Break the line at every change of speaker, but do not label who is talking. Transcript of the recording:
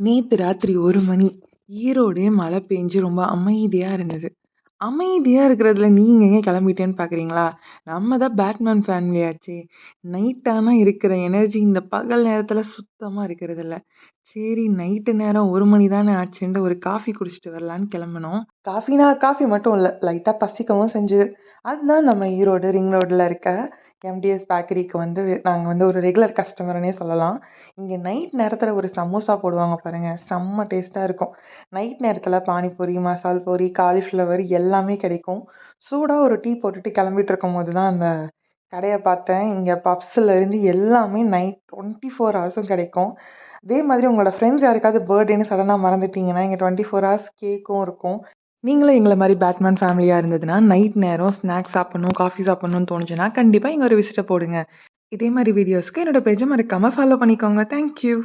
நேத்து ராத்திரி 1 மணி. ஈரோடே மழை பெஞ்சு ரொம்ப அமைதியா இருந்தது. அமைதியா இருக்கிறதுல நீங்க ஏன் கிளம்பிட்டேன்னு பார்க்குறீங்களா? நம்ம தான் பேட்மேன் ஃபேமிலியாச்சே! நைட் ஆனா இருக்கிற எனர்ஜி இந்த பகல் நேரத்தில சுத்தமா இருக்கிறதில்ல. சரி நைட்டு நேரம் 1 மணி தானே ஆச்சுன்ட்டு ஒரு காஃபி குடிச்சிட்டு வரலான்னு கிளம்புனோம். காஃபி மட்டும் இல்ல. லைட்டா பசிக்கவும் செஞ்சது. அதுதான் நம்ம ஈரோடு ரிங் ரோட்ல இருக்க எம்டிஎஸ் பேக்கரிக்கு வந்து நாங்க வந்து ஒரு ரெகுலர் கஸ்டமர்னே சொல்லலாம். இங்க நைட் நேரத்தில ஒரு சமோசா போடுவாங்க பாருங்க. செம்ம டேஸ்ட்டா இருக்கும். நைட் நேரத்தில பானிபூரி, மசால் பூரி, காலிஃப்ளவர் எல்லாமே கிடைக்கும். சூடா ஒரு டீ போட்டுட்டு கிளம்பிட்டு இருக்கும்போது தான் அந்த கடைய பார்த்தேன். இங்க பப்ஸ்லேருந்து எல்லாமே நைட் 24 ஹவர்ஸும் கிடைக்கும். அதே மாதிரி உங்களோட ஃப்ரெண்ட்ஸ் யாருக்காவது பர்த்டேன்னு சடனா மறந்துட்டீங்கன்னா, இங்க 24 ஹவர்ஸ் கேக்கும் இருக்கும். நீங்களும் எங்கள மாரி பேட்மேன் ஃபேமிலியா இருந்ததுன்னா, நைட் நேரம் ஸ்நாக்ஸ் சாப்பிடணும், காஃபி சாப்பிடணும்னு தோணுச்சுன்னா, கண்டிப்பா இங்க ஒரு விசிட்ட போடுங்க. இதே மாரி வீடியோஸ்க்கு என்னோட பேஜ மறக்காம ஃபாலோ பண்ணிக்கோங்க. Thank you.